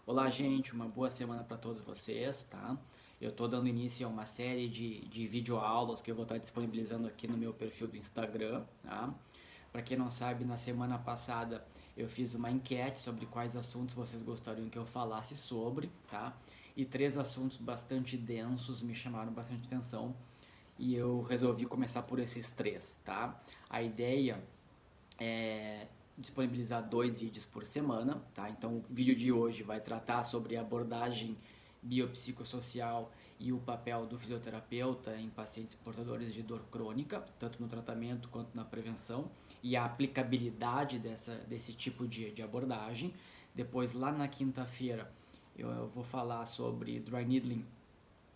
Olá, gente, uma boa semana para todos vocês, tá? Eu estou dando início a uma série de videoaulas que eu vou estar disponibilizando aqui no meu perfil do Instagram, tá? Para quem não sabe, na semana passada eu fiz uma enquete sobre quais assuntos vocês gostariam que eu falasse sobre, tá? E três assuntos bastante densos me chamaram bastante atenção e eu resolvi começar por esses três, tá? A ideia é disponibilizar 2 vídeos por semana, tá? Então o vídeo de hoje vai tratar sobre a abordagem biopsicossocial e o papel do fisioterapeuta em pacientes portadores de dor crônica, tanto no tratamento quanto na prevenção, e a aplicabilidade desse tipo de abordagem. Depois, lá na quinta-feira, eu vou falar sobre dry needling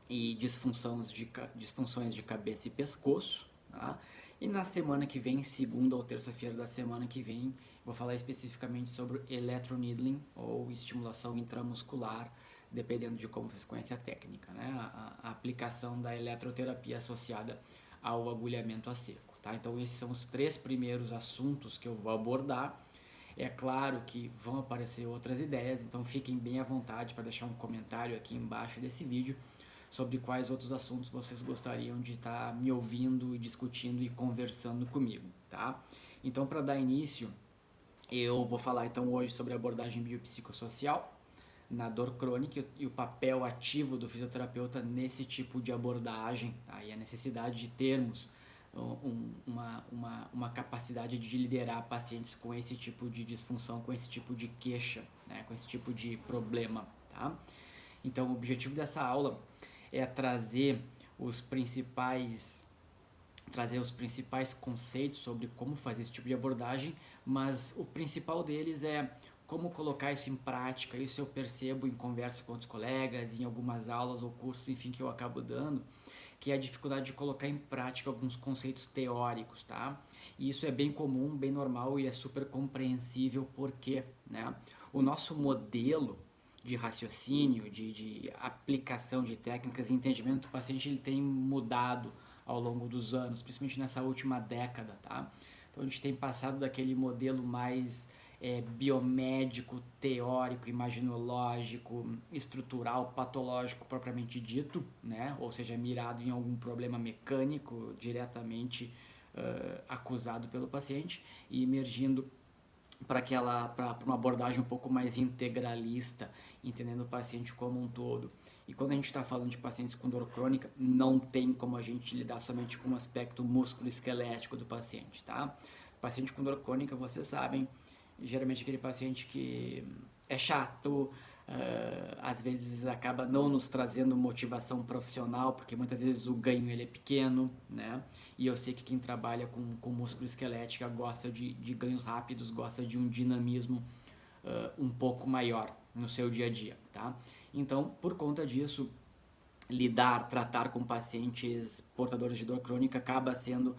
e disfunções de cabeça e pescoço, tá? E na semana que vem, segunda ou terça-feira da semana que vem, vou falar especificamente sobre electroneedling ou estimulação intramuscular, dependendo de como vocês conhecem a técnica, né? A aplicação da eletroterapia associada ao agulhamento a seco, tá? Então esses são os três primeiros assuntos que eu vou abordar. É claro que vão aparecer outras ideias, então fiquem bem à vontade para deixar um comentário aqui embaixo desse vídeo sobre quais outros assuntos vocês gostariam de estar me ouvindo e discutindo e conversando comigo, tá? Então, para dar início, eu vou falar então hoje sobre a abordagem biopsicossocial na dor crônica e o papel ativo do fisioterapeuta nesse tipo de abordagem, tá? E a necessidade de termos uma capacidade de liderar pacientes com esse tipo de disfunção, com esse tipo de queixa, né? Com esse tipo de problema, tá? Então, o objetivo dessa aula é trazer os principais conceitos sobre como fazer esse tipo de abordagem, mas o principal deles é como colocar isso em prática. Isso eu percebo em conversa com outros colegas, em algumas aulas ou cursos, enfim, que eu acabo dando, que é a dificuldade de colocar em prática alguns conceitos teóricos, tá? E isso é bem comum, bem normal e é super compreensível porque, né? O nosso modelo de raciocínio, de aplicação de técnicas e entendimento do paciente, ele tem mudado ao longo dos anos, principalmente nessa última década, tá? Então a gente tem passado daquele modelo mais biomédico, teórico, imaginológico, estrutural, patológico propriamente dito, né? Ou seja, mirado em algum problema mecânico diretamente acusado pelo paciente e emergindo para uma abordagem um pouco mais integralista, entendendo o paciente como um todo. E quando a gente está falando de pacientes com dor crônica, não tem como a gente lidar somente com o aspecto músculo-esquelético do paciente, tá? Paciente com dor crônica, vocês sabem, geralmente aquele paciente que é chato, às vezes acaba não nos trazendo motivação profissional, porque muitas vezes o ganho ele é pequeno, né? E eu sei que quem trabalha com músculo esquelética gosta de ganhos rápidos, gosta de um dinamismo um pouco maior no seu dia a dia, tá? Então, por conta disso, tratar com pacientes portadores de dor crônica acaba sendo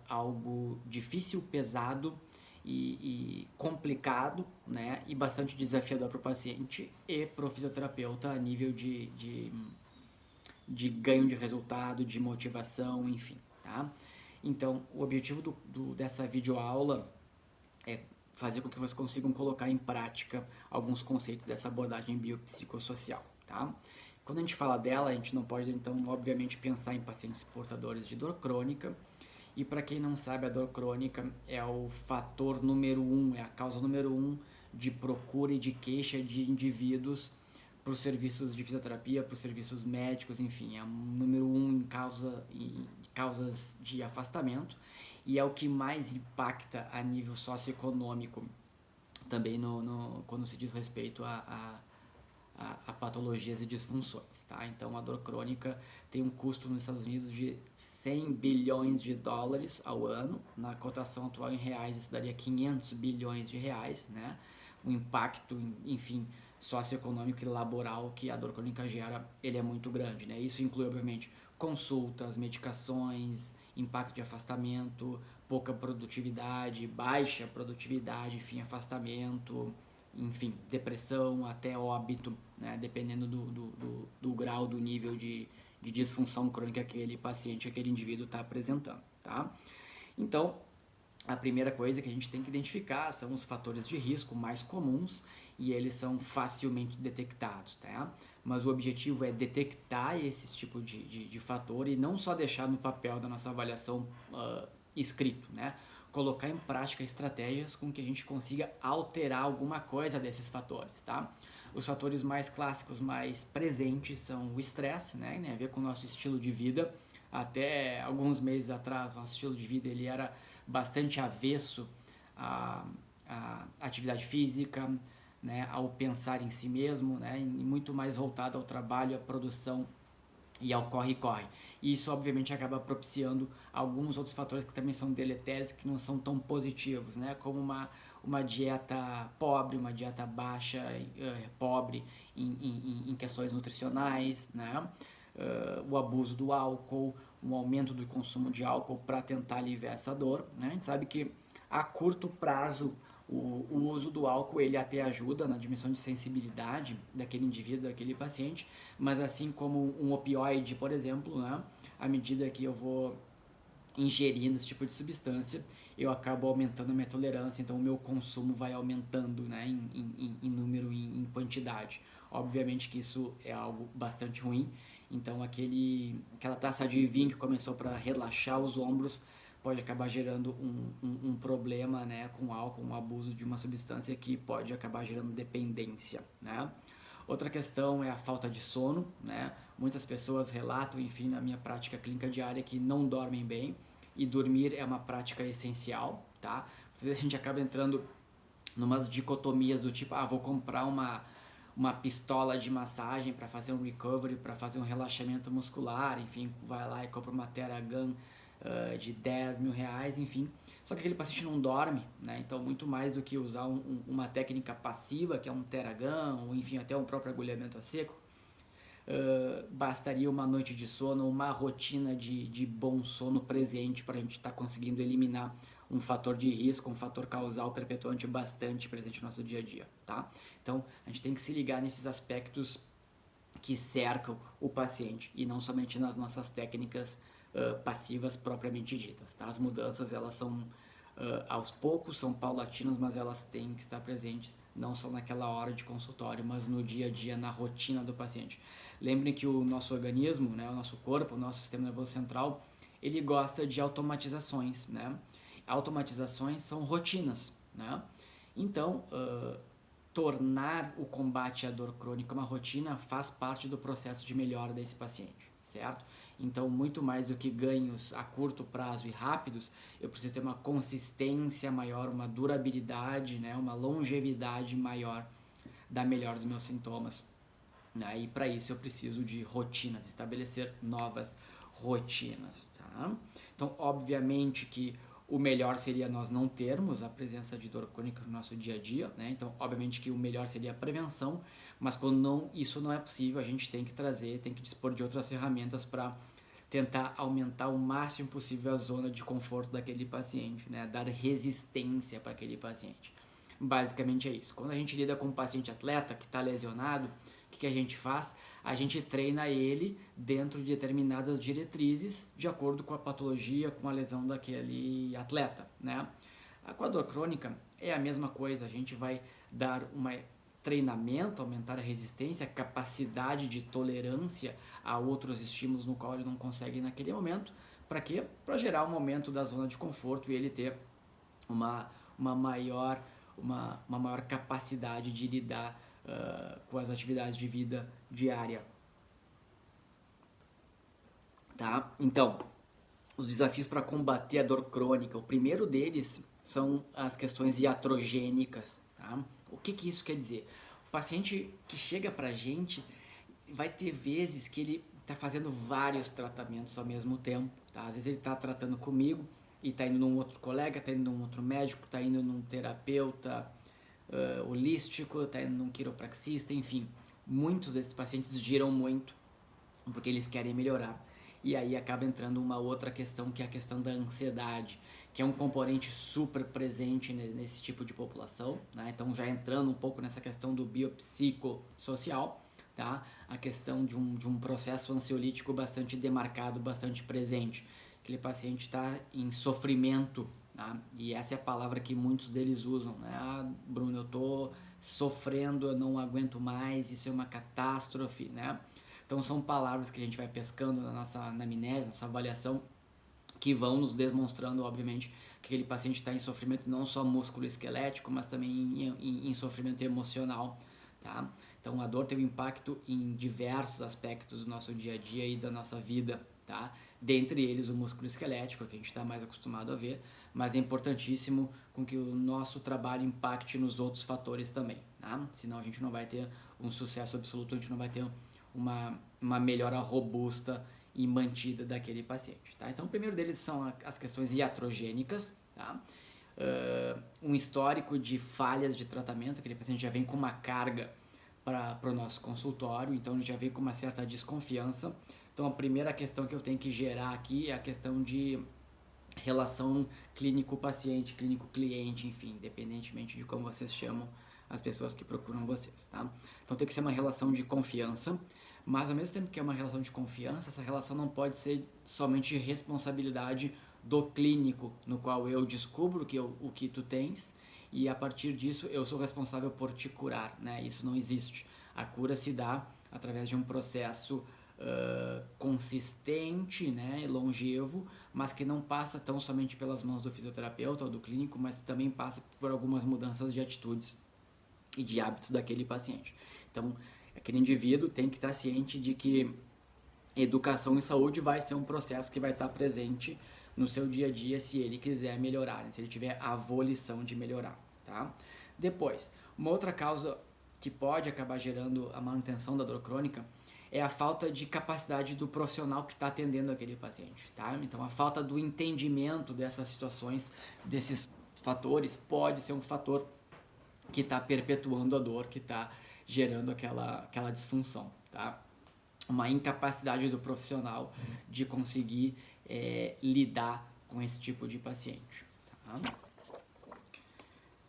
algo difícil, pesado e complicado, né? E bastante desafiador para o paciente e para o fisioterapeuta a nível de ganho de resultado, de motivação, enfim, tá? Então, o objetivo dessa videoaula é fazer com que vocês consigam colocar em prática alguns conceitos dessa abordagem biopsicossocial, tá? Quando a gente fala dela, a gente não pode, então, obviamente, pensar em pacientes portadores de dor crônica. E para quem não sabe, a dor crônica é o fator número um, é a causa número um de procura e de queixa de indivíduos para os serviços de fisioterapia, para os serviços médicos, enfim, é o número um em causas de afastamento e é o que mais impacta a nível socioeconômico também quando se diz respeito a patologias e disfunções, tá? Então a dor crônica tem um custo nos Estados Unidos de 100 bilhões de dólares ao ano, na cotação atual em reais isso daria 500 bilhões de reais, né? O impacto, enfim, socioeconômico e laboral que a dor crônica gera, ele é muito grande, né? Isso inclui, obviamente, consultas, medicações, impacto de afastamento, pouca produtividade, baixa produtividade, enfim, afastamento, enfim, depressão, até óbito, né? Dependendo do grau, do nível de disfunção crônica que aquele paciente, aquele indivíduo está apresentando, tá? Então, a primeira coisa que a gente tem que identificar são os fatores de risco mais comuns e eles são facilmente detectados, tá? Mas o objetivo é detectar esse tipo de fator e não só deixar no papel da nossa avaliação escrito, né? Colocar em prática estratégias com que a gente consiga alterar alguma coisa desses fatores, tá? Os fatores mais clássicos, mais presentes são o estresse, né? Tem a ver com o nosso estilo de vida. Até alguns meses atrás, nosso estilo de vida ele era bastante avesso à atividade física, né? Ao pensar em si mesmo, né? E muito mais voltado ao trabalho, à produção e ao corre-corre. E isso, obviamente, acaba propiciando alguns outros fatores que também são deletérios, que não são tão positivos, né? Como uma dieta pobre, uma dieta baixa, pobre em questões nutricionais, né? O abuso do álcool, um aumento do consumo de álcool para tentar aliviar essa dor, né? A gente sabe que a curto prazo o uso do álcool ele até ajuda na diminuição de sensibilidade daquele indivíduo, daquele paciente, mas assim como um opioide, por exemplo, né, à medida que eu vou ingerindo esse tipo de substância, eu acabo aumentando a minha tolerância, então o meu consumo vai aumentando, né, em número e em quantidade. Obviamente que isso é algo bastante ruim, então aquela taça de vinho que começou para relaxar os ombros pode acabar gerando um problema, né, com álcool, um abuso de uma substância que pode acabar gerando dependência, né. Outra questão é a falta de sono, né? Muitas pessoas relatam, enfim, na minha prática clínica diária que não dormem bem e dormir é uma prática essencial, tá? Às vezes a gente acaba entrando numas dicotomias do tipo, vou comprar uma pistola de massagem para fazer um recovery, para fazer um relaxamento muscular, enfim, vai lá e compra uma Theragun de 10 mil reais, enfim. Só que aquele paciente não dorme, né? Então, muito mais do que usar uma técnica passiva, que é um Theragun, ou enfim, até um próprio agulhamento a seco, bastaria uma noite de sono, uma rotina de bom sono presente para a gente estar conseguindo eliminar um fator de risco, um fator causal perpetuante bastante presente no nosso dia a dia, tá? Então, a gente tem que se ligar nesses aspectos que cercam o paciente e não somente nas nossas técnicas passivas propriamente ditas, tá? As mudanças, elas são aos poucos, são paulatinas, mas elas têm que estar presentes não só naquela hora de consultório, mas no dia a dia, na rotina do paciente. Lembrem que o nosso organismo, né, o nosso corpo, o nosso sistema nervoso central, ele gosta de automatizações, né? Automatizações são rotinas, né? Então, tornar o combate à dor crônica uma rotina faz parte do processo de melhora desse paciente, certo? Então, muito mais do que ganhos a curto prazo e rápidos, eu preciso ter uma consistência maior, uma durabilidade, né, uma longevidade maior da melhora dos meus sintomas. Né? E para isso eu preciso de rotinas, estabelecer novas rotinas. Tá? Então, obviamente que o melhor seria nós não termos a presença de dor crônica no nosso dia a dia, né? Então, obviamente que o melhor seria a prevenção, mas quando isso não é possível, a gente tem que tem que dispor de outras ferramentas para tentar aumentar o máximo possível a zona de conforto daquele paciente, né? Dar resistência para aquele paciente. Basicamente é isso. Quando a gente lida com um paciente atleta que está lesionado, o que a gente faz? A gente treina ele dentro de determinadas diretrizes, de acordo com a patologia, com a lesão daquele atleta, né? Com a dor crônica é a mesma coisa, a gente vai dar um treinamento, aumentar a resistência, a capacidade de tolerância a outros estímulos no qual ele não consegue naquele momento. Para quê? Para gerar um momento da zona de conforto e ele ter uma maior capacidade de lidar com as atividades de vida diária. Tá? Então, os desafios para combater a dor crônica, o primeiro deles são as questões iatrogênicas. Tá? O que isso quer dizer? O paciente que chega para a gente vai ter vezes que ele está fazendo vários tratamentos ao mesmo tempo. Tá? Às vezes ele está tratando comigo e está indo num outro colega, está indo num outro médico, está indo num terapeuta holístico, está indo num quiropraxista, enfim. Muitos desses pacientes giram muito porque eles querem melhorar. E aí acaba entrando uma outra questão, que é a questão da ansiedade, que é um componente super presente nesse tipo de população, né? Então, já entrando um pouco nessa questão do biopsicossocial, tá? A questão de um processo ansiolítico bastante demarcado, bastante presente. Aquele paciente está em sofrimento tá? E essa é a palavra que muitos deles usam, né? Ah, Bruno, eu tô sofrendo, eu não aguento mais, isso é uma catástrofe, né? Então são palavras que a gente vai pescando na nossa anamnese, nossa avaliação, que vão nos demonstrando, obviamente, que aquele paciente está em sofrimento não só músculo-esquelético, mas também em sofrimento emocional, tá? Então a dor tem um impacto em diversos aspectos do nosso dia a dia e da nossa vida, tá? Dentre eles o músculo esquelético, que a gente está mais acostumado a ver, mas é importantíssimo com que o nosso trabalho impacte nos outros fatores também, tá? Senão a gente não vai ter um sucesso absoluto, a gente não vai ter uma melhora robusta e mantida daquele paciente, tá? Então o primeiro deles são as questões iatrogênicas, tá? Um histórico de falhas de tratamento, aquele paciente já vem com uma carga para o nosso consultório, então ele já vem com uma certa desconfiança. Então a primeira questão que eu tenho que gerar aqui é a questão de relação clínico-paciente, clínico-cliente, enfim, independentemente de como vocês chamam as pessoas que procuram vocês, tá? Então tem que ser uma relação de confiança, mas ao mesmo tempo que é uma relação de confiança, essa relação não pode ser somente responsabilidade do clínico, no qual eu descubro o que tu tens e a partir disso eu sou responsável por te curar, né? Isso não existe. A cura se dá através de um processo consistente, né, e longevo, mas que não passa tão somente pelas mãos do fisioterapeuta ou do clínico, mas também passa por algumas mudanças de atitudes e de hábitos daquele paciente. Então, aquele indivíduo tem que estar ciente de que educação e saúde vai ser um processo que vai estar presente no seu dia a dia se ele quiser melhorar, né? Se ele tiver a volição de melhorar, tá? Depois, uma outra causa que pode acabar gerando a manutenção da dor crônica é a falta de capacidade do profissional que está atendendo aquele paciente, tá? Então, a falta do entendimento dessas situações, desses fatores, pode ser um fator que está perpetuando a dor, que está gerando aquela disfunção, tá? Uma incapacidade do profissional de conseguir lidar com esse tipo de paciente, tá?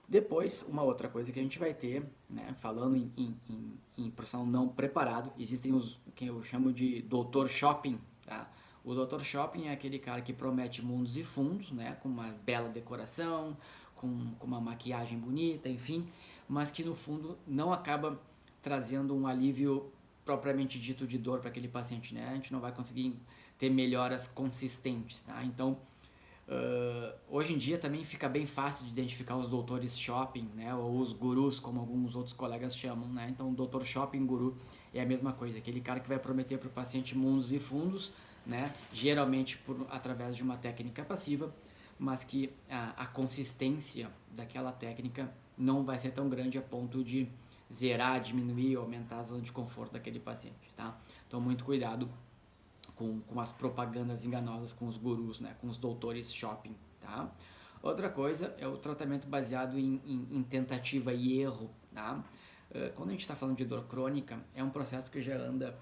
Depois, uma outra coisa que a gente vai ter, né, falando em profissional não preparado, existem os que eu chamo de doutor shopping, tá? O doutor shopping é aquele cara que promete mundos e fundos, né, com uma bela decoração, com uma maquiagem bonita, enfim, mas que no fundo não acaba trazendo um alívio propriamente dito de dor para aquele paciente, né? A gente não vai conseguir ter melhoras consistentes, tá? Então, hoje em dia também fica bem fácil de identificar os doutores shopping, né, ou os gurus, como alguns outros colegas chamam, né? Então, doutor shopping, guru é a mesma coisa, aquele cara que vai prometer para o paciente mundos e fundos, né, geralmente através de uma técnica passiva, mas que a consistência daquela técnica não vai ser tão grande a ponto de zerar, diminuir ou aumentar a zona de conforto daquele paciente, tá? Então, muito cuidado com as propagandas enganosas, com os gurus, né, com os doutores shopping, tá? Outra coisa é o tratamento baseado em tentativa e erro, tá? Quando a gente está falando de dor crônica, é um processo que já anda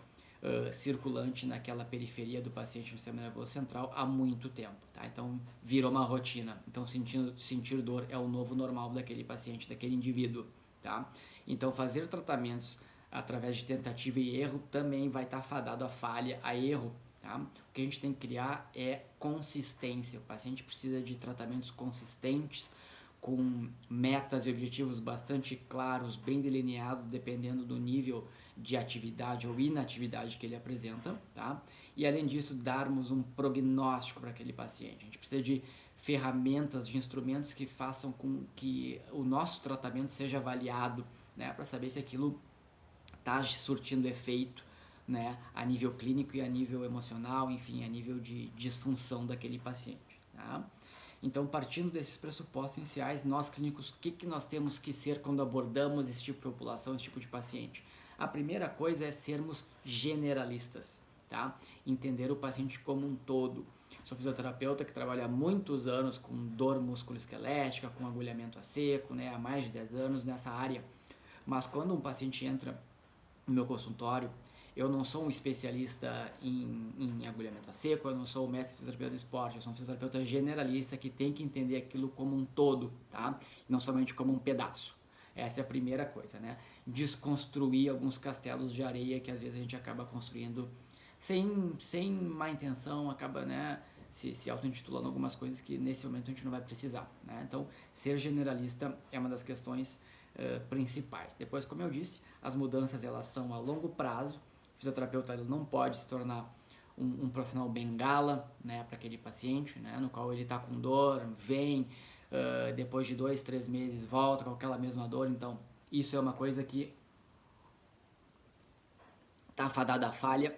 circulante naquela periferia do paciente no sistema nervoso central há muito tempo, tá? Então, virou uma rotina. Então, sentir dor é o novo normal daquele paciente, daquele indivíduo, tá? Então, fazer tratamentos através de tentativa e erro também vai estar fadado a falha, a erro, tá? O que a gente tem que criar é consistência. O paciente precisa de tratamentos consistentes, com metas e objetivos bastante claros, bem delineados, dependendo do nível de atividade ou inatividade que ele apresenta, tá? E além disso, darmos um prognóstico para aquele paciente. A gente precisa de ferramentas, de instrumentos que façam com que o nosso tratamento seja avaliado, né, para saber se aquilo está surtindo efeito, né, a nível clínico e a nível emocional, enfim, a nível de disfunção daquele paciente, tá? Então, partindo desses pressupostos iniciais, nós clínicos, o que nós temos que ser quando abordamos esse tipo de população, esse tipo de paciente? A primeira coisa é sermos generalistas, tá? Entender o paciente como um todo. Sou fisioterapeuta que trabalha há muitos anos com dor musculoesquelética, com agulhamento a seco, né, há mais de 10 anos nessa área. Mas quando um paciente entra no meu consultório, eu não sou um especialista em agulhamento a seco, eu não sou o mestre fisioterapeuta do esporte, eu sou um fisioterapeuta generalista que tem que entender aquilo como um todo, tá? Não somente como um pedaço. Essa é a primeira coisa, né? Desconstruir alguns castelos de areia que às vezes a gente acaba construindo sem má intenção, acaba, né, se auto-intitulando algumas coisas que nesse momento a gente não vai precisar, né? Então, ser generalista é uma das questões principais. Depois, como eu disse, as mudanças elas são a longo prazo. O fisioterapeuta ele não pode se tornar um profissional bengala, né, para aquele paciente, né, no qual ele está com dor, vem, depois de 2, 3 meses volta com aquela mesma dor. Então, isso é uma coisa que está fadada à falha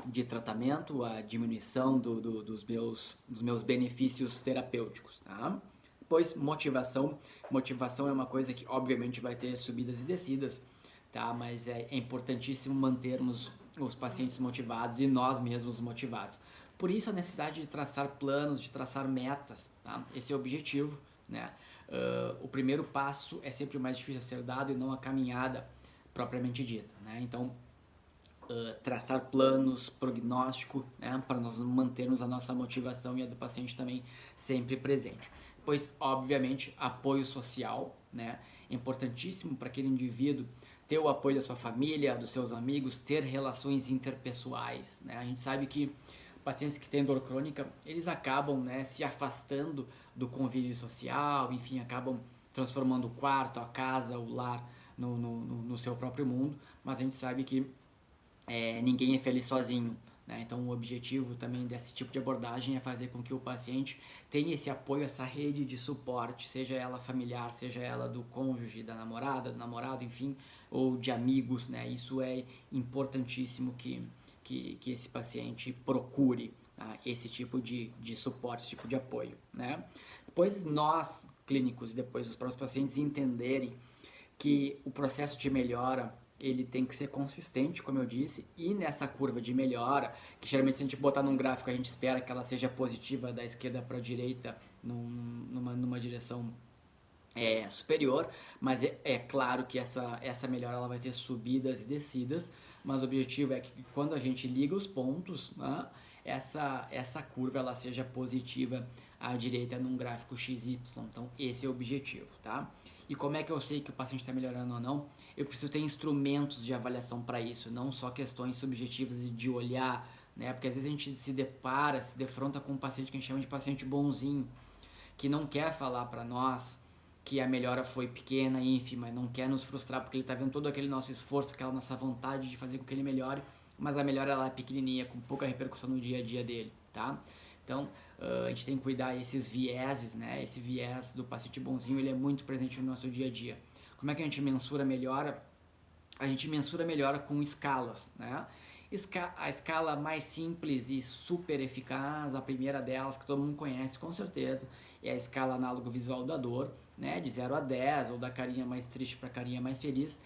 de tratamento, a diminuição dos meus benefícios terapêuticos, tá? Depois, motivação. Motivação é uma coisa que, obviamente, vai ter subidas e descidas, tá? Mas é importantíssimo mantermos os pacientes motivados e nós mesmos motivados. Por isso, a necessidade de traçar planos, de traçar metas, tá? Esse é o objetivo, né? O primeiro passo é sempre o mais difícil a ser dado e não a caminhada propriamente dita, né? Então, traçar planos, prognóstico, né, para nós mantermos a nossa motivação e a do paciente também sempre presente. Depois, obviamente, apoio social, né, é importantíssimo para aquele indivíduo ter o apoio da sua família, dos seus amigos, ter relações interpessoais, né? A gente sabe que pacientes que têm dor crônica, eles acabam, né, se afastando do convívio social, enfim, acabam transformando o quarto, a casa, o lar no seu próprio mundo, mas a gente sabe que ninguém é feliz sozinho, né? Então o objetivo também desse tipo de abordagem é fazer com que o paciente tenha esse apoio, essa rede de suporte, seja ela familiar, seja ela do cônjuge, da namorada, do namorado, enfim, ou de amigos, né? Isso é importantíssimo que esse paciente procure, tá? Esse tipo de suporte, esse tipo de apoio, né? Depois nós, clínicos, e depois os próprios pacientes entenderem que o processo de melhora ele tem que ser consistente, como eu disse, e nessa curva de melhora, que geralmente se a gente botar num gráfico a gente espera que ela seja positiva da esquerda para a direita numa direção superior, mas é claro que essa melhora ela vai ter subidas e descidas, mas o objetivo é que quando a gente liga os pontos, né, essa curva ela seja positiva à direita num gráfico XY, então esse é o objetivo, tá? E como é que eu sei que o paciente está melhorando ou não? Eu preciso ter instrumentos de avaliação para isso, não só questões subjetivas de olhar, né? Porque às vezes a gente se defronta com um paciente que a gente chama de paciente bonzinho, que não quer falar para nós que a melhora foi pequena, ínfima, não quer nos frustrar porque ele está vendo todo aquele nosso esforço, aquela nossa vontade de fazer com que ele melhore, mas a melhora ela é pequenininha, com pouca repercussão no dia a dia dele, tá? Então, a gente tem que cuidar desses vieses, né? Esse viés do paciente bonzinho, ele é muito presente no nosso dia a dia. Como é que a gente mensura a melhora? A gente mensura a melhora com escalas, né? A escala mais simples e super eficaz, a primeira delas, que todo mundo conhece com certeza, é a escala análogo visual da dor, né? De 0 a 10, ou da carinha mais triste para a carinha mais feliz.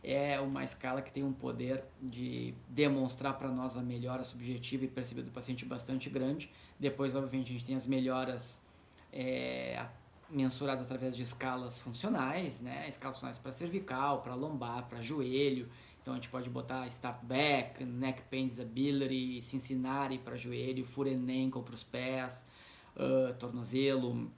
É uma escala que tem um poder de demonstrar para nós a melhora subjetiva e percebida do paciente bastante grande. Depois, obviamente, a gente tem as melhoras mensuradas através de escalas funcionais, né? Escalas funcionais para cervical, para lombar, para joelho. Então a gente pode botar start back, neck pain disability, Cincinnati para joelho, foot and ankle para os pés, tornozelo.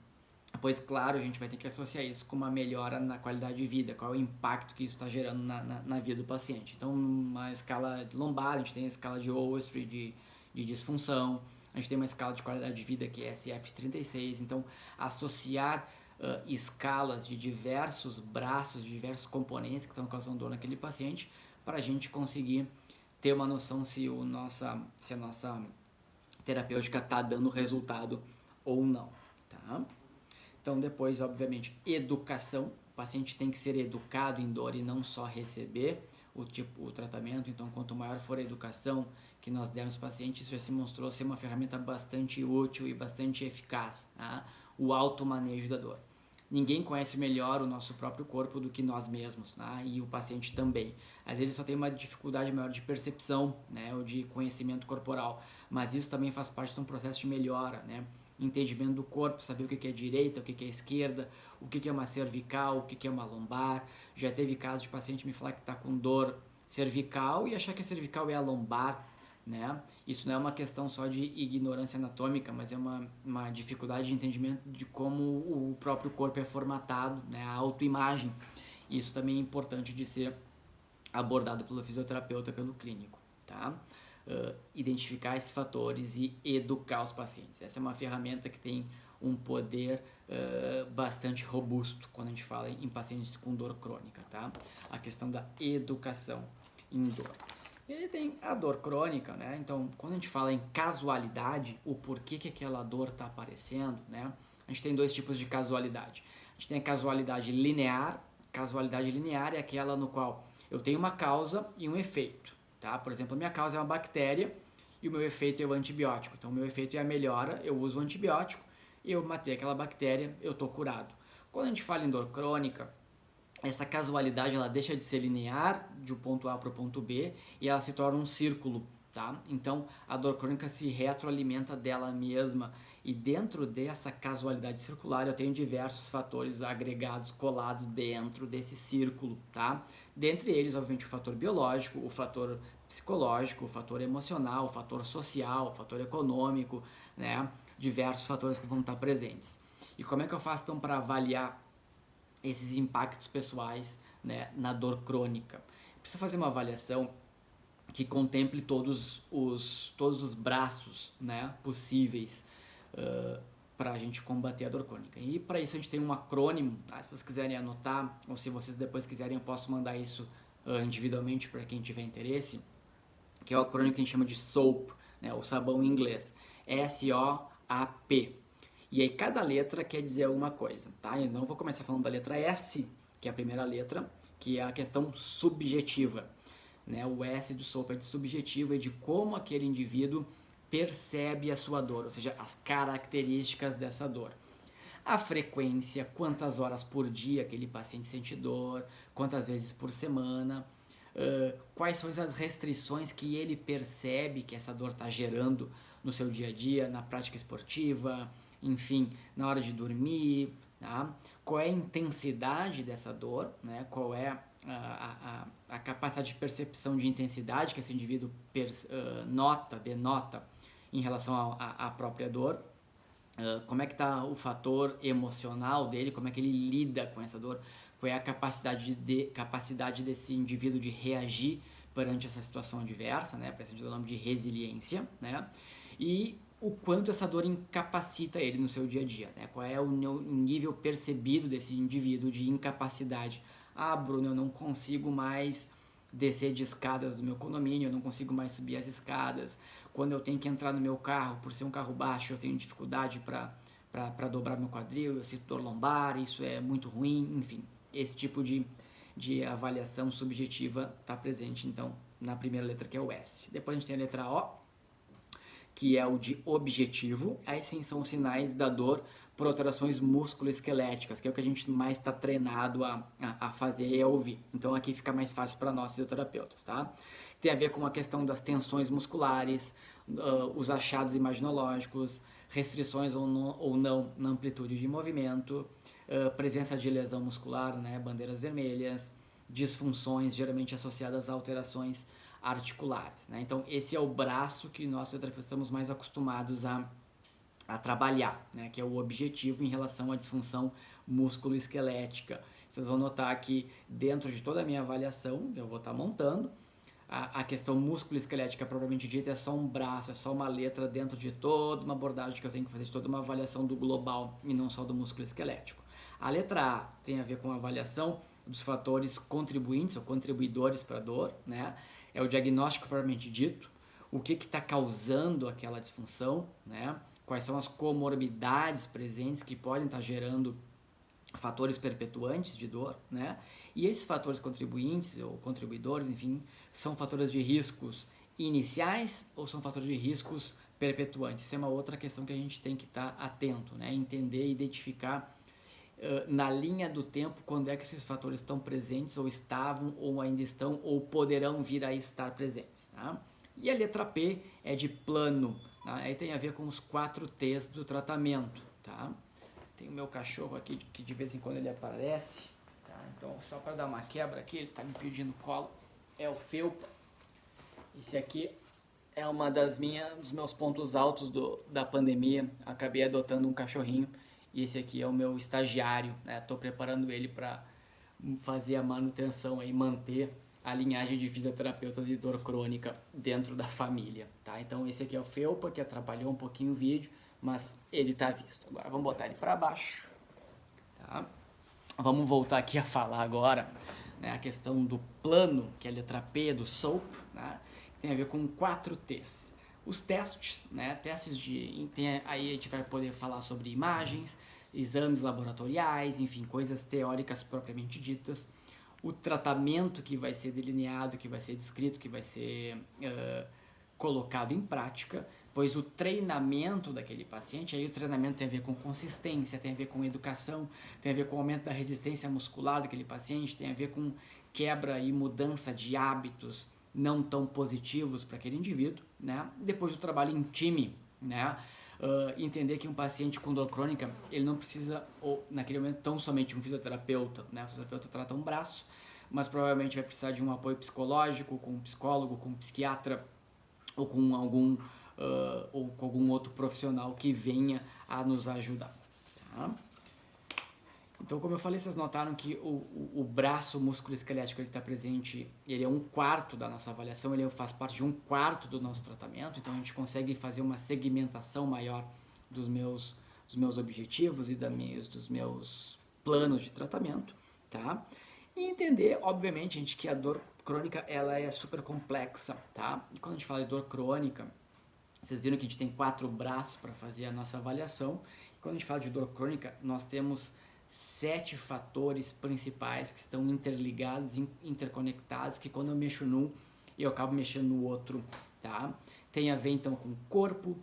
Pois claro, a gente vai ter que associar isso com uma melhora na qualidade de vida, qual é o impacto que isso está gerando na vida do paciente. Então, numa escala lombar, a gente tem a escala de Overstreet de disfunção, a gente tem uma escala de qualidade de vida que é SF36, então associar escalas de diversos braços, de diversos componentes que estão causando dor naquele paciente, para a gente conseguir ter uma noção se a nossa terapêutica está dando resultado ou não, tá? Então, depois, obviamente, educação. O paciente tem que ser educado em dor e não só receber o tratamento. Então, quanto maior for a educação que nós dermos ao paciente, isso já se mostrou ser uma ferramenta bastante útil e bastante eficaz, tá? O automanejo da dor. Ninguém conhece melhor o nosso próprio corpo do que nós mesmos, tá? E o paciente também. Às vezes ele só tem uma dificuldade maior de percepção, né, ou de conhecimento corporal, mas isso também faz parte de um processo de melhora, né? Entendimento do corpo, saber o que é direita, o que é esquerda, o que é uma cervical, o que é uma lombar. Já teve casos de paciente me falar que está com dor cervical e achar que a cervical é a lombar, né? Isso não é uma questão só de ignorância anatômica, mas é uma dificuldade de entendimento de como o próprio corpo é formatado, né? A autoimagem. Isso também é importante de ser abordado pelo fisioterapeuta, pelo clínico, tá? identificar esses fatores e educar os pacientes. Essa é uma ferramenta que tem um poder bastante robusto quando a gente fala em pacientes com dor crônica, tá? A questão da educação em dor. E aí tem a dor crônica, né? Então, quando a gente fala em casualidade, o porquê que aquela dor está aparecendo, né? A gente tem dois tipos de casualidade. A gente tem a casualidade linear. Casualidade linear é aquela no qual eu tenho uma causa e um efeito, tá? Por exemplo, a minha causa é uma bactéria e o meu efeito é o antibiótico. Então, o meu efeito é a melhora, eu uso o antibiótico, eu matei aquela bactéria, eu estou curado. Quando a gente fala em dor crônica, essa casualidade ela deixa de ser linear de um ponto A para o ponto B e ela se torna um círculo, tá? Então a dor crônica se retroalimenta dela mesma e dentro dessa casualidade circular eu tenho diversos fatores agregados, colados dentro desse círculo, tá? Dentre eles, obviamente, o fator biológico, o fator psicológico, o fator emocional, o fator social, o fator econômico, né? Diversos fatores que vão estar presentes. E como é que eu faço então para avaliar esses impactos pessoais, né, na dor crônica? Precisa fazer uma avaliação que contemple todos os braços, né, possíveis para a gente combater a dor crônica. E para isso a gente tem um acrônimo, tá? Se vocês quiserem anotar, ou se vocês depois quiserem, eu posso mandar isso individualmente para quem tiver interesse, que é o acrônimo que a gente chama de SOAP, né, o sabão em inglês, SOAP. E aí cada letra quer dizer alguma coisa, tá? Eu não vou começar falando da letra S, que é a primeira letra, que é a questão subjetiva, né? O S do SOAP é de subjetivo, é de como aquele indivíduo percebe a sua dor, ou seja, as características dessa dor. A frequência, quantas horas por dia aquele paciente sente dor, quantas vezes por semana, quais são as restrições que ele percebe que essa dor está gerando no seu dia a dia, na prática esportiva, enfim, na hora de dormir, tá? Qual é a intensidade dessa dor, né? Qual é a capacidade de percepção de intensidade que esse indivíduo denota em relação à própria dor, como é que está o fator emocional dele, como é que ele lida com essa dor, qual é a capacidade desse indivíduo de reagir perante essa situação adversa, né? Por isso a gente dá o nome de resiliência, né? E o quanto essa dor incapacita ele no seu dia a dia, né? Qual é o nível percebido desse indivíduo de incapacidade. Ah, Bruno, eu não consigo mais descer de escadas do meu condomínio, eu não consigo mais subir as escadas. Quando eu tenho que entrar no meu carro, por ser um carro baixo, eu tenho dificuldade para dobrar meu quadril, eu sinto dor lombar, isso é muito ruim, enfim. Esse tipo de avaliação subjetiva está presente, então, na primeira letra, que é o S. Depois a gente tem a letra O, que é o de objetivo. Aí sim são os sinais da dor por alterações musculoesqueléticas, que é o que a gente mais está treinado a fazer e a ouvir. Então aqui fica mais fácil para nós fisioterapeutas, tá? Tem a ver com a questão das tensões musculares, os achados imaginológicos, restrições ou não na amplitude de movimento, presença de lesão muscular, né, bandeiras vermelhas, disfunções geralmente associadas a alterações articulares, né? Então esse é o braço que nós fisioterapeutas estamos mais acostumados a trabalhar, né? Que é o objetivo em relação à disfunção musculoesquelética. Vocês vão notar que dentro de toda a minha avaliação, eu vou estar montando, a questão musculoesquelética propriamente dita é só um braço, é só uma letra dentro de toda uma abordagem que eu tenho que fazer, de toda uma avaliação do global e não só do músculo esquelético. A letra A tem a ver com a avaliação dos fatores contribuintes ou contribuidores para a dor, né? É o diagnóstico propriamente dito, o que está causando aquela disfunção, né? Quais são as comorbidades presentes que podem estar gerando fatores perpetuantes de dor, né? E esses fatores contribuintes ou contribuidores, enfim, são fatores de riscos iniciais ou são fatores de riscos perpetuantes? Isso é uma outra questão que a gente tem que estar atento, né? Entender e identificar na linha do tempo quando é que esses fatores estão presentes ou estavam ou ainda estão ou poderão vir a estar presentes, tá? E a letra P é de plano, tá? Aí tem a ver com os 4 T's do tratamento, tá? Tem o meu cachorro aqui que de vez em quando ele aparece, tá? Então só para dar uma quebra aqui, ele está me pedindo colo, é o Felpa. Esse aqui é uma dos meus pontos altos da pandemia, acabei adotando um cachorrinho. E esse aqui é o meu estagiário, né? Estou preparando ele para fazer a manutenção aí, manter a linhagem de fisioterapeutas de dor crônica dentro da família, tá? Então esse aqui é o Felpa, que atrapalhou um pouquinho o vídeo, mas ele tá visto. Agora vamos botar ele para baixo, tá? Vamos voltar aqui a falar agora, né, a questão do plano, que é a letra P do SOAP, né, que tem a ver com 4 T's. Os testes, né, testes aí a gente vai poder falar sobre imagens, exames laboratoriais, enfim, coisas teóricas propriamente ditas. O tratamento que vai ser delineado, que vai ser descrito, que vai ser colocado em prática, pois o treinamento daquele paciente, aí o treinamento tem a ver com consistência, tem a ver com educação, tem a ver com o aumento da resistência muscular daquele paciente, tem a ver com quebra e mudança de hábitos não tão positivos para aquele indivíduo, né? Depois o trabalho em time, né? Entender que um paciente com dor crônica, ele não precisa, ou naquele momento, tão somente um fisioterapeuta, né? O fisioterapeuta trata um braço, mas provavelmente vai precisar de um apoio psicológico, com um psicólogo, com um psiquiatra, ou com algum outro profissional que venha a nos ajudar, tá? Então, como eu falei, vocês notaram que o braço musculoesquelético está presente, ele é 1/4 da nossa avaliação, ele faz parte de 1/4 do nosso tratamento, então a gente consegue fazer uma segmentação maior dos meus objetivos e dos meus planos de tratamento, tá? E entender, obviamente, gente, que a dor crônica, ela é super complexa, tá? E quando a gente fala de dor crônica, vocês viram que a gente tem 4 braços para fazer a nossa avaliação. E quando a gente fala de dor crônica, nós temos 7 fatores principais que estão interligados, interconectados, que quando eu mexo num, eu acabo mexendo no outro, tá? Tem a ver então com corpo,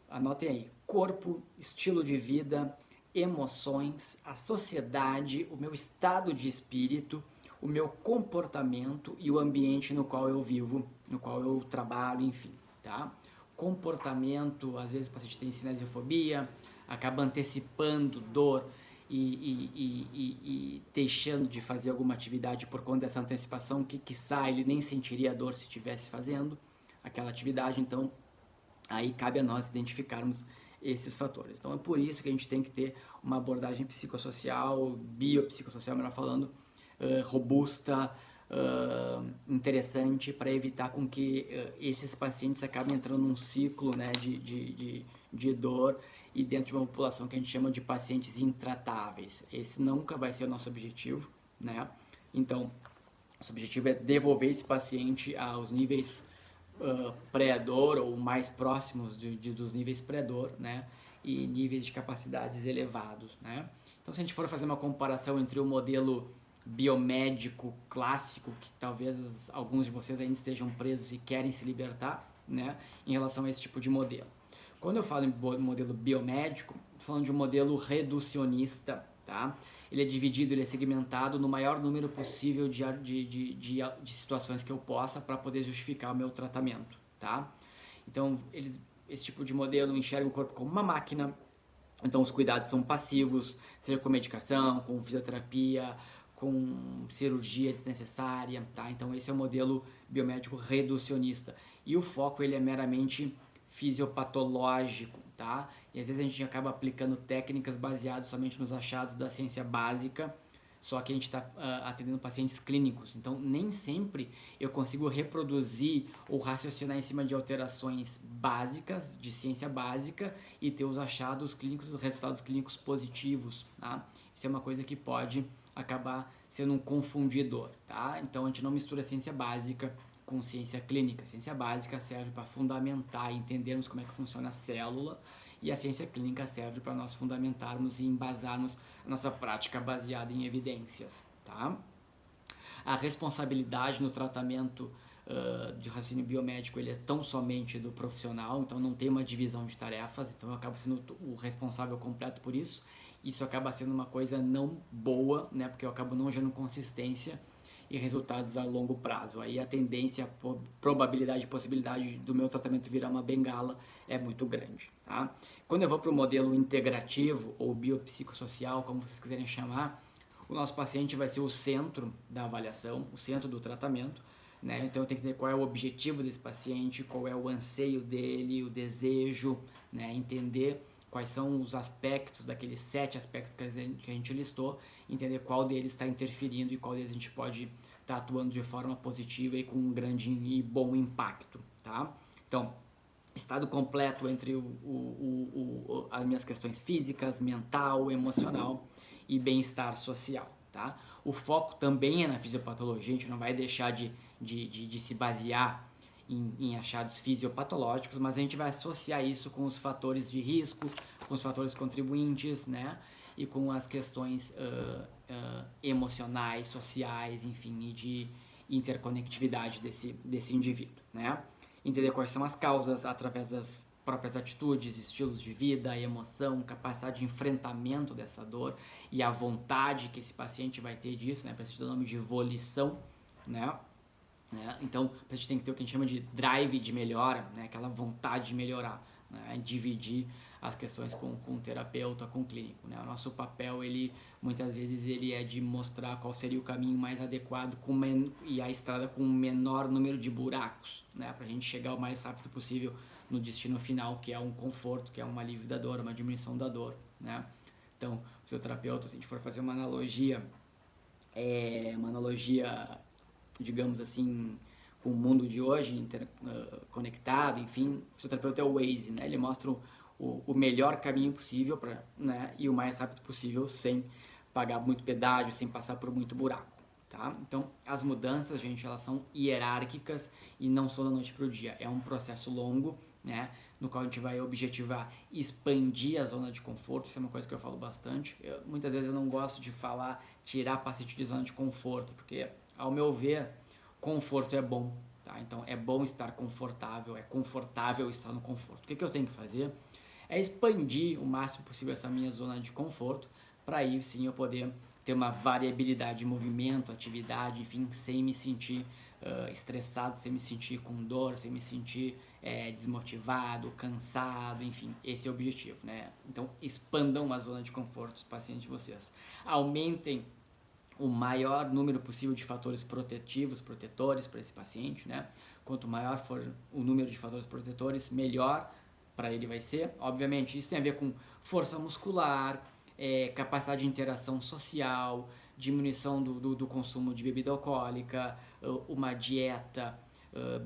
anotem aí, corpo, estilo de vida, emoções, a sociedade, o meu estado de espírito, o meu comportamento e o ambiente no qual eu vivo, no qual eu trabalho, enfim, tá? Comportamento, às vezes o paciente tem cinesiofobia, acaba antecipando dor e deixando de fazer alguma atividade por conta dessa antecipação, que quiçá ele nem sentiria a dor se estivesse fazendo aquela atividade. Então aí cabe a nós identificarmos esses fatores. Então é por isso que a gente tem que ter uma abordagem psicossocial, biopsicossocial, melhor falando, robusta, interessante, para evitar com que esses pacientes acabem entrando num ciclo, né, de dor e dentro de uma população que a gente chama de pacientes intratáveis. Esse nunca vai ser o nosso objetivo, né? Então, nosso objetivo é devolver esse paciente aos níveis pré-dor ou mais próximos dos níveis pré-dor, né? E níveis de capacidades elevados, né? Então, se a gente for fazer uma comparação entre o modelo biomédico clássico, que talvez alguns de vocês ainda estejam presos e querem se libertar, né? Em relação a esse tipo de modelo. Quando eu falo em modelo biomédico, estou falando de um modelo reducionista, tá? Ele é dividido, ele é segmentado no maior número possível de situações que eu possa para poder justificar o meu tratamento, tá? Então, esse tipo de modelo enxerga o corpo como uma máquina, então os cuidados são passivos, seja com medicação, com fisioterapia, com cirurgia desnecessária, tá? Então esse é o modelo biomédico reducionista. E o foco ele é meramente fisiopatológico, tá? E às vezes a gente acaba aplicando técnicas baseadas somente nos achados da ciência básica, só que a gente está atendendo pacientes clínicos. Então nem sempre eu consigo reproduzir ou raciocinar em cima de alterações básicas, de ciência básica, e ter os achados clínicos, os resultados clínicos positivos, tá? Isso é uma coisa que pode acabar sendo um confundidor, tá? Então a gente não mistura ciência básica com ciência clínica. A ciência básica serve para fundamentar e entendermos como é que funciona a célula, e a ciência clínica serve para nós fundamentarmos e embasarmos a nossa prática baseada em evidências, tá? A responsabilidade no tratamento de raciocínio biomédico, ele é tão somente do profissional, então não tem uma divisão de tarefas, então eu acabo sendo o responsável completo por isso. Isso acaba sendo uma coisa não boa, né, porque eu acabo não gerando consistência e resultados a longo prazo. Aí a tendência, a probabilidade e possibilidade do meu tratamento virar uma bengala é muito grande, tá? Quando eu vou para o modelo integrativo ou biopsicossocial, como vocês quiserem chamar, o nosso paciente vai ser o centro da avaliação, o centro do tratamento, né? Então eu tenho que entender qual é o objetivo desse paciente, qual é o anseio dele, o desejo, né? Entender quais são os aspectos, daqueles 7 aspectos que a gente listou, entender qual deles está interferindo e qual deles a gente pode está atuando de forma positiva e com um grande e bom impacto, tá? Então, estado completo entre as minhas questões físicas, mental, emocional e bem-estar social, tá? O foco também é na fisiopatologia, a gente não vai deixar de se basear em achados fisiopatológicos, mas a gente vai associar isso com os fatores de risco, com os fatores contribuintes, né? E com as questões emocionais, sociais, enfim, e de interconectividade desse indivíduo, né? Entender quais são as causas através das próprias atitudes, estilos de vida, emoção, capacidade de enfrentamento dessa dor e a vontade que esse paciente vai ter disso, né? Para isso, o nome de volição, né? Então, a gente tem que ter o que a gente chama de drive de melhora, né? Aquela vontade de melhorar, né? Dividir as questões com o terapeuta, com o clínico, né? O nosso papel, muitas vezes, ele é de mostrar qual seria o caminho mais adequado e a estrada com o menor número de buracos, né? Para a gente chegar o mais rápido possível no destino final, que é um conforto, que é um alívio da dor, uma diminuição da dor, né? Então, o fisioterapeuta, se a gente for fazer uma analogia, digamos assim, com o mundo de hoje, conectado, enfim, o fisioterapeuta é o Waze, né? Ele mostra o melhor caminho possível né? E o mais rápido possível, sem pagar muito pedágio, sem passar por muito buraco, tá? Então, as mudanças, gente, elas são hierárquicas e não são da noite para o dia. É um processo longo, né? No qual a gente vai objetivar expandir a zona de conforto. Isso é uma coisa que eu falo bastante. Muitas vezes eu não gosto de falar tirar paciente de zona de conforto, porque, ao meu ver, conforto é bom, tá? Então, é bom estar confortável, é confortável estar no conforto. O que eu tenho que fazer? É expandir o máximo possível essa minha zona de conforto, para aí sim eu poder ter uma variabilidade de movimento, atividade, enfim, sem me sentir estressado, sem me sentir com dor, sem me sentir desmotivado, cansado, enfim, esse é o objetivo, né? Então, expandam a zona de conforto dos pacientes de vocês. Aumentem o maior número possível de fatores protetores para esse paciente, né? Quanto maior for o número de fatores protetores, melhor para ele vai ser. Obviamente, isso tem a ver com força muscular, capacidade de interação social, diminuição do consumo de bebida alcoólica, uma dieta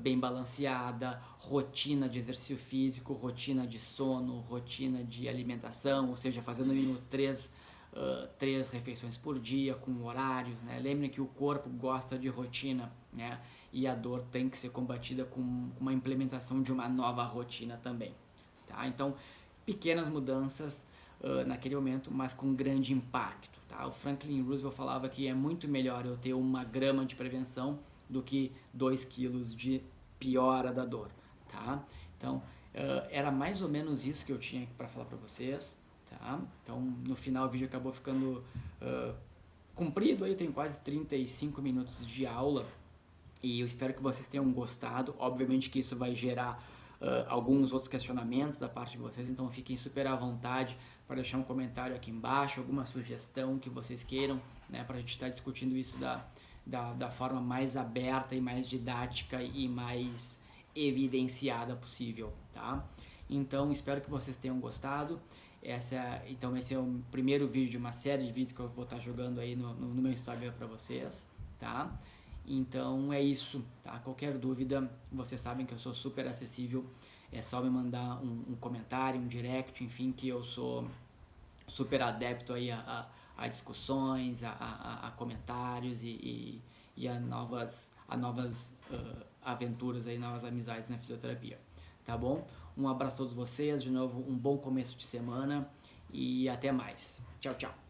bem balanceada, rotina de exercício físico, rotina de sono, rotina de alimentação, ou seja, fazendo no mínimo 3 refeições por dia, com horários, né? Lembrem que o corpo gosta de rotina, né? E a dor tem que ser combatida com uma implementação de uma nova rotina também, tá? Então, pequenas mudanças naquele momento, mas com grande impacto, tá? O Franklin Roosevelt falava que é muito melhor eu ter 1 grama de prevenção do que 2 quilos de piora da dor, tá? Então, era mais ou menos isso que eu tinha para falar para vocês, tá? Então, no final o vídeo acabou ficando comprido, aí eu tenho quase 35 minutos de aula e eu espero que vocês tenham gostado. Obviamente que isso vai gerar alguns outros questionamentos da parte de vocês, então fiquem super à vontade para deixar um comentário aqui embaixo, alguma sugestão que vocês queiram, né, para a gente estar discutindo isso da forma mais aberta e mais didática e mais evidenciada possível, tá? Então, espero que vocês tenham gostado. Então, esse é o primeiro vídeo de uma série de vídeos que eu vou estar jogando aí no meu Instagram para vocês, tá? Então, é isso, tá? Qualquer dúvida, vocês sabem que eu sou super acessível. É só me mandar um comentário, um direct, enfim, que eu sou super adepto aí a discussões, a comentários e a novas aventuras aí, novas amizades na fisioterapia, tá bom? Um abraço a todos vocês, de novo um bom começo de semana e até mais. Tchau, tchau.